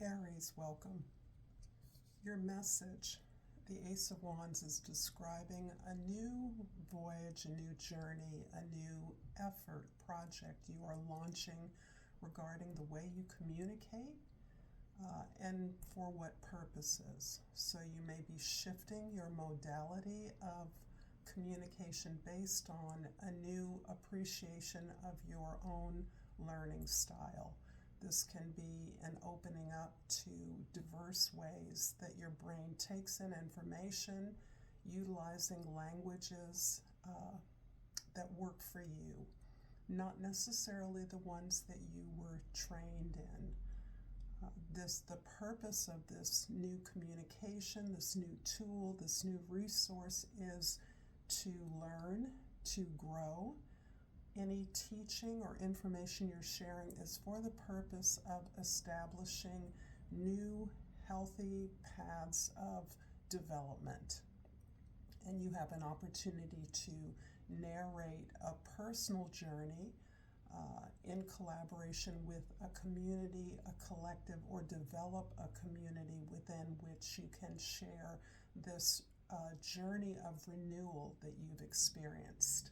Aries, welcome. Your message, the Ace of Wands, is describing a new voyage, a new journey, a new effort, project you are launching regarding the way you communicate and for what purposes. So you may be shifting your modality of communication based on a new appreciation of your own learning style. This can be an opening up to diverse ways that your brain takes in information, utilizing languages that work for you, not necessarily the ones that you were trained in. The purpose of this new communication, this new tool, this new resource is to learn, to grow. Any teaching or information you're sharing is for the purpose of establishing new, healthy paths of development. And you have an opportunity to narrate a personal journey in collaboration with a community, a collective, or develop a community within which you can share this journey of renewal that you've experienced.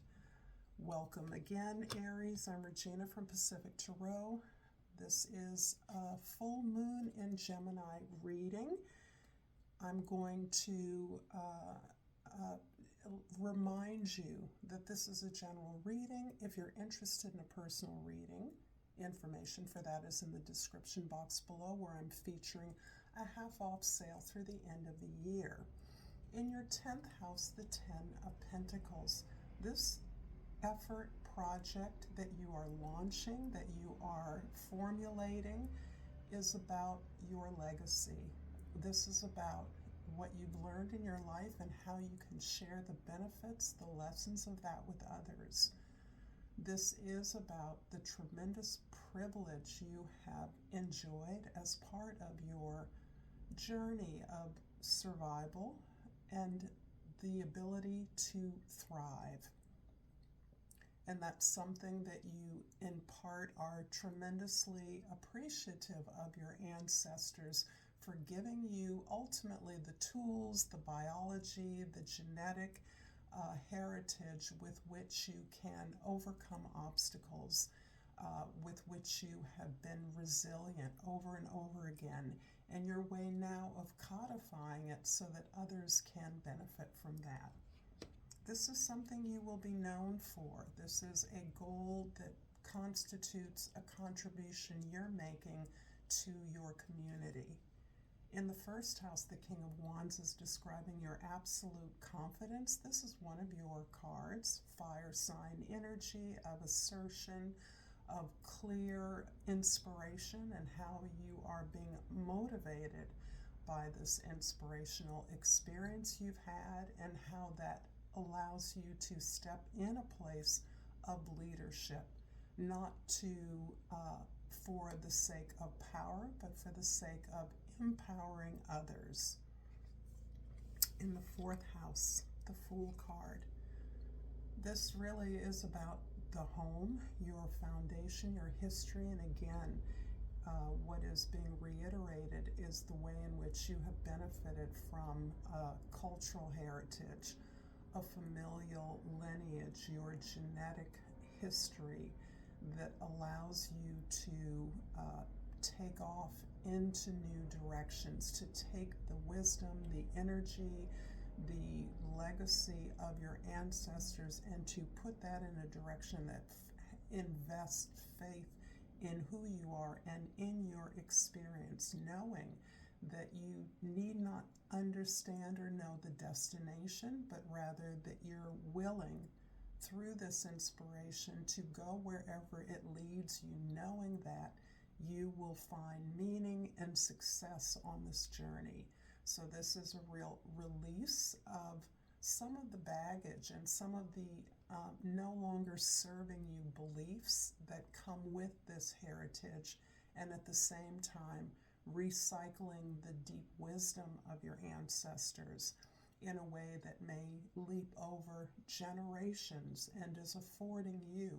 Welcome again, Aries. I'm Regina from Pacific Tarot. This is a full moon in Gemini reading. I'm going to remind you that this is a general reading. If you're interested in a personal reading, information for that is in the description box below, where I'm featuring a half-off sale through the end of the year. In your 10th house, the 10 of Pentacles, this effort, project that you are launching, that you are formulating, is about your legacy. This is about what you've learned in your life and how you can share the benefits, the lessons of that with others. This is about the tremendous privilege you have enjoyed as part of your journey of survival and the ability to thrive. And that's something that you, in part, are tremendously appreciative of your ancestors for giving you ultimately the tools, the biology, the genetic heritage with which you can overcome obstacles, with which you have been resilient over and over again, and your way now of codifying it so that others can benefit from that. This is something you will be known for. This is a goal that constitutes a contribution you're making to your community. In the first house, the King of Wands is describing your absolute confidence. This is one of your cards, fire sign energy of assertion, of clear inspiration, and how you are being motivated by this inspirational experience you've had, and how that allows you to step in a place of leadership, not for the sake of power, but for the sake of empowering others. In the fourth house, the Fool card. This really is about the home, your foundation, your history, and again, what is being reiterated is the way in which you have benefited from cultural heritage, a familial lineage, your genetic history that allows you to take off into new directions, to take the wisdom, the energy, the legacy of your ancestors, and to put that in a direction that invests faith in who you are and in your experience, knowing that you need not understand or know the destination, but rather that you're willing through this inspiration to go wherever it leads you, knowing that you will find meaning and success on this journey. So this is a real release of some of the baggage and some of the no longer serving you beliefs that come with this heritage, and at the same time recycling the deep wisdom of your ancestors in a way that may leap over generations and is affording you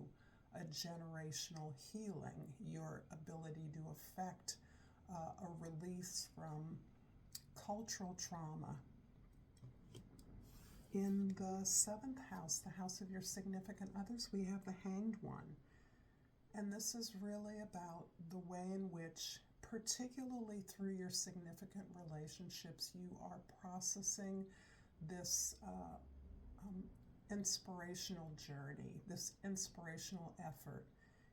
a generational healing, your ability to affect a release from cultural trauma. In the 7th house, the house of your significant others, we have the Hanged One. And this is really about the way in which, particularly through your significant relationships, you are processing this inspirational journey, this inspirational effort.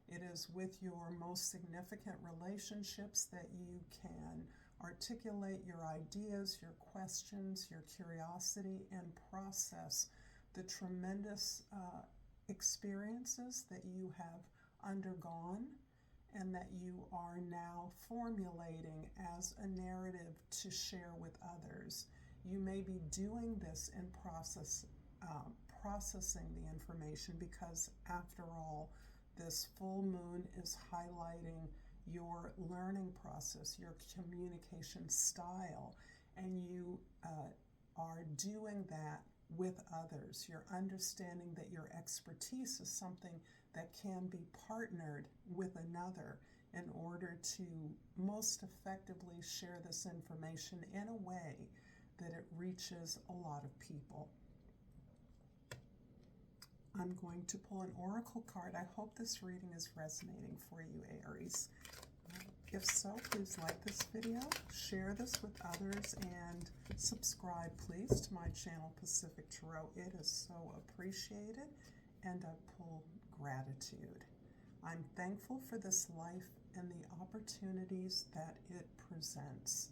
It is with your most significant relationships that you can articulate your ideas, your questions, your curiosity, and process the tremendous experiences that you have undergone and that you are now formulating as a narrative to share with others. You may be doing this in processing the information because, after all, this full moon is highlighting your learning process, your communication style, and you are doing that with others. You're understanding that your expertise is something that can be partnered with another in order to most effectively share this information in a way that it reaches a lot of people. I'm going to pull an oracle card. I hope this reading is resonating for you, Aries. If so, please like this video, share this with others, and subscribe, please, to my channel, Pacific Tarot. It is so appreciated, and I pull gratitude. I'm thankful for this life and the opportunities that it presents.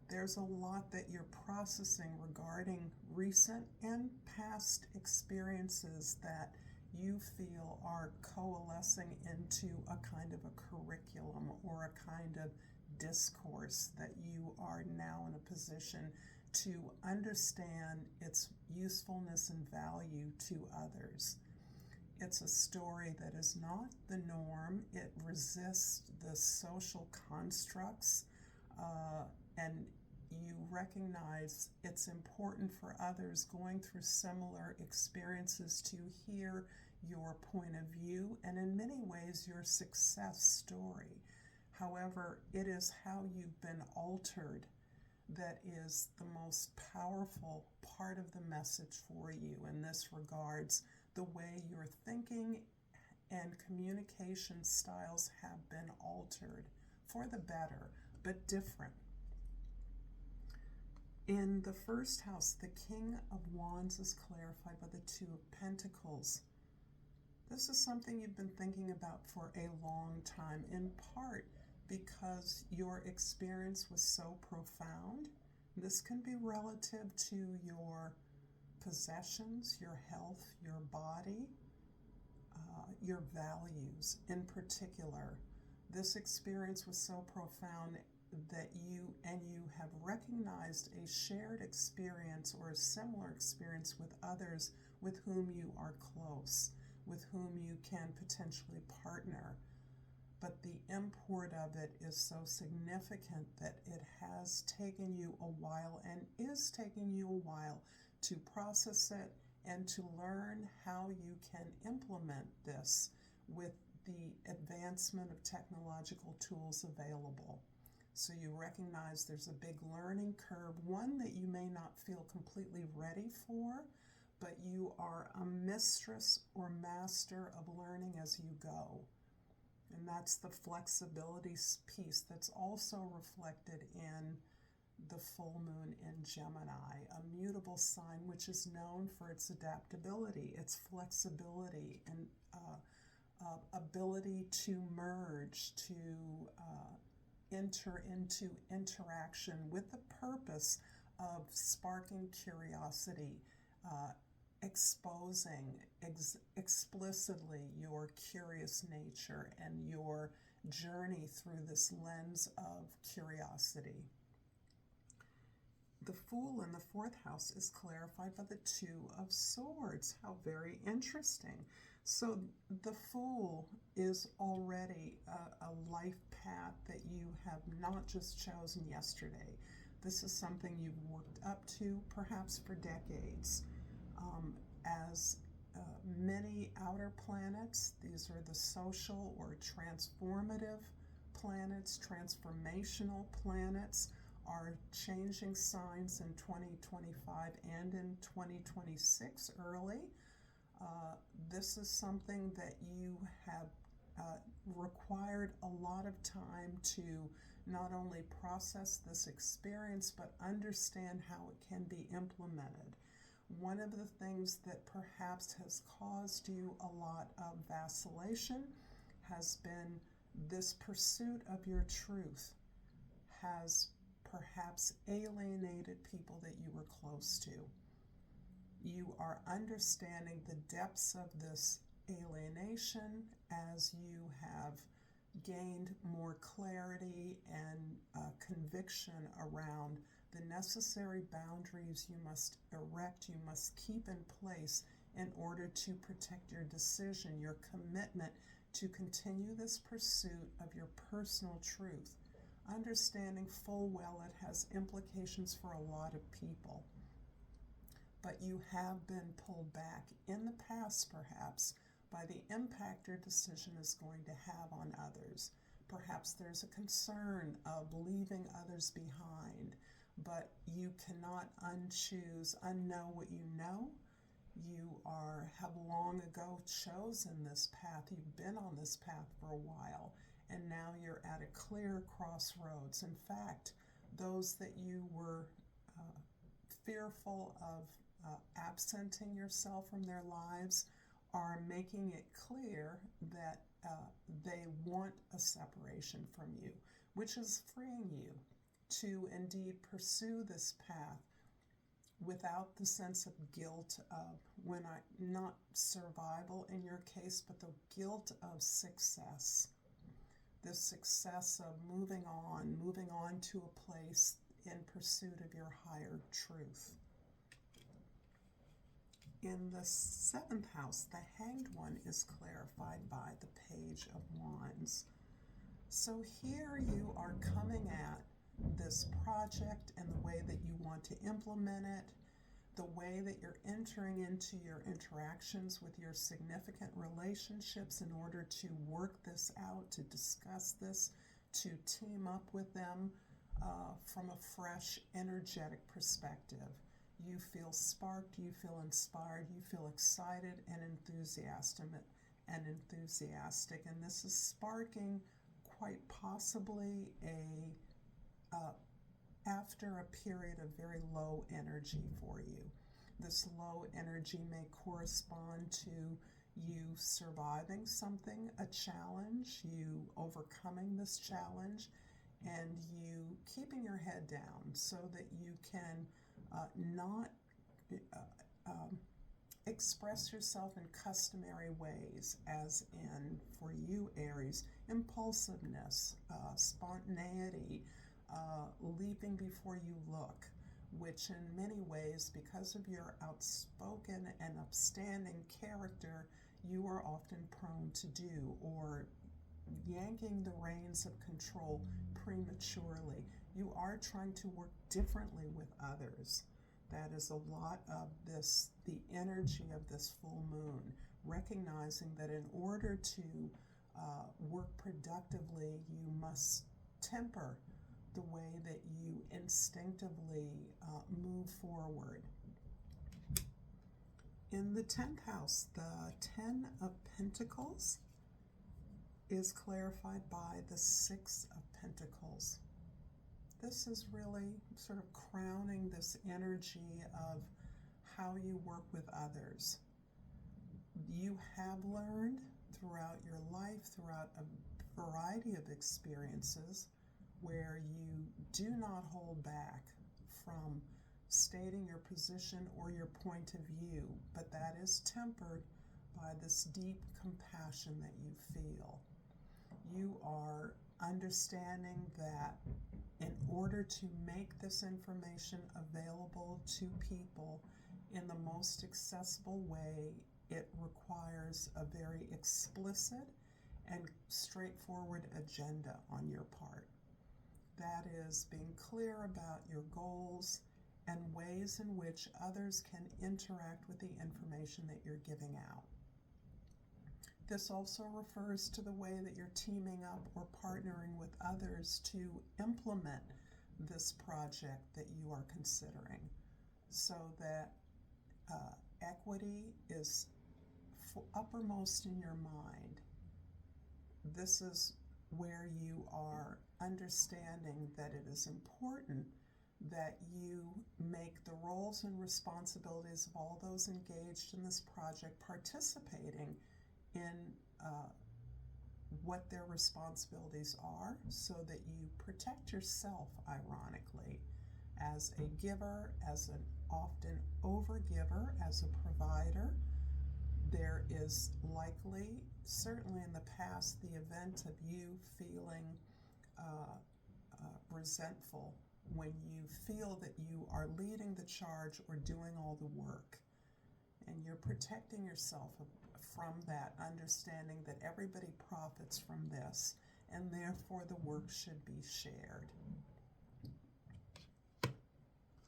There's a lot that you're processing regarding recent and past experiences that you feel are coalescing into a kind of a curriculum or a kind of discourse that you are now in a position to understand its usefulness and value to others. It's a story that is not the norm. It resists the social constructs, and you recognize it's important for others going through similar experiences to hear your point of view and, in many ways, your success story. However, it is how you've been altered that is the most powerful part of the message for you. In this regards, the way you're thinking and communication styles have been altered for the better, but different. In the 1st house, the King of Wands is clarified by the 2 of Pentacles. This is something you've been thinking about for a long time, in part because your experience was so profound. This can be relative to your possessions, your health, your body, your values in particular. This experience was so profound that you have recognized a shared experience or a similar experience with others with whom you are close, with whom you can potentially partner. But the import of it is so significant that it has taken you a while and is taking you a while to process it and to learn how you can implement this with the advancement of technological tools available. So you recognize there's a big learning curve, one that you may not feel completely ready for, but you are a mistress or master of learning as you go. And that's the flexibility piece that's also reflected in the full moon in Gemini, a mutable sign which is known for its adaptability, its flexibility, and ability to merge, to enter into interaction with the purpose of sparking curiosity, exposing explicitly your curious nature and your journey through this lens of curiosity. The Fool in the 4th house is clarified by the 2 of Swords. How very interesting. So the Fool is already a life path that you have not just chosen yesterday. This is something you've worked up to perhaps for decades. As many outer planets. These are the social or transformative planets, transformational planets, are changing signs in 2025 and in 2026 early. This is something that you have required a lot of time to not only process this experience, but understand how it can be implemented. One of the things that perhaps has caused you a lot of vacillation has been this pursuit of your truth has perhaps alienated people that you were close to. You are understanding the depths of this alienation as you have gained more clarity and conviction around the necessary boundaries you must erect, you must keep in place in order to protect your decision, your commitment to continue this pursuit of your personal truth, understanding full well it has implications for a lot of people. But you have been pulled back in the past, perhaps, by the impact your decision is going to have on others. Perhaps there's a concern of leaving others behind, but you cannot unknow what you know. You have long ago chosen this path. You've been on this path for a while, and now you're at a clear crossroads. In fact, those that you were fearful of absenting yourself from their lives are making it clear that they want a separation from you, which is freeing you to indeed pursue this path without the sense of guilt of not survival in your case, but the guilt of success. The success of moving on to a place in pursuit of your higher truth. In the 7th house, the Hanged One is clarified by the Page of Wands. So here you are coming at this project and the way that you want to implement it, the way that you're entering into your interactions with your significant relationships in order to work this out, to discuss this, to team up with them from a fresh, energetic perspective. You feel sparked, you feel inspired, you feel excited and enthusiastic, and this is sparking quite possibly after a period of very low energy for you. This low energy may correspond to you surviving something, a challenge, you overcoming this challenge, and you keeping your head down so that you can not express yourself in customary ways, as in, for you, Aries, impulsiveness, spontaneity, leaping before you look, which in many ways, because of your outspoken and upstanding character, you are often prone to do, or yanking the reins of control prematurely. You are trying to work differently with others. That is a lot of this, the energy of this full moon, recognizing that in order to work productively, you must temper the way that you instinctively move forward. In the 10th house, the 10 of Pentacles is clarified by the 6 of Pentacles. This is really sort of crowning this energy of how you work with others. You have learned throughout your life, throughout a variety of experiences, where you do not hold back from stating your position or your point of view, but that is tempered by this deep compassion that you feel. You are understanding that in order to make this information available to people in the most accessible way, it requires a very explicit and straightforward agenda on your part. That is being clear about your goals and ways in which others can interact with the information that you're giving out. This also refers to the way that you're teaming up or partnering with others to implement this project that you are considering, so that equity is uppermost in your mind. This is where you are understanding that it is important that you make the roles and responsibilities of all those engaged in this project participating in what their responsibilities are, so that you protect yourself, ironically, as a giver, as an often overgiver, as a provider. There is likely, certainly in the past, the event of you feeling resentful when you feel that you are leading the charge or doing all the work. And you're protecting yourself from that, understanding that everybody profits from this, and therefore the work should be shared.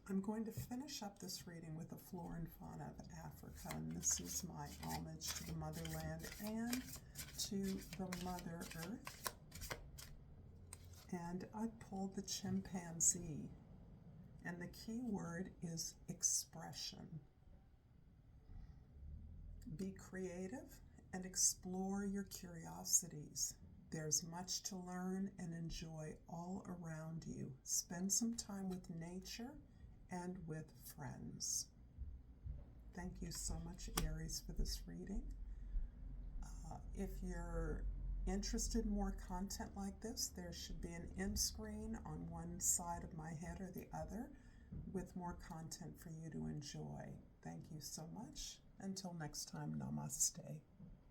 I'm going to finish up this reading with a flora and fauna of Africa, and this is my homage to the motherland and to the Mother Earth. And I pulled the chimpanzee, and the key word is expression. Be creative and explore your curiosities. There's much to learn and enjoy all around you. Spend some time with nature and with friends. Thank you so much, Aries, for this reading. If you're interested in more content like this, there should be an end screen on one side of my head or the other with more content for you to enjoy. Thank you so much. Until next time, namaste.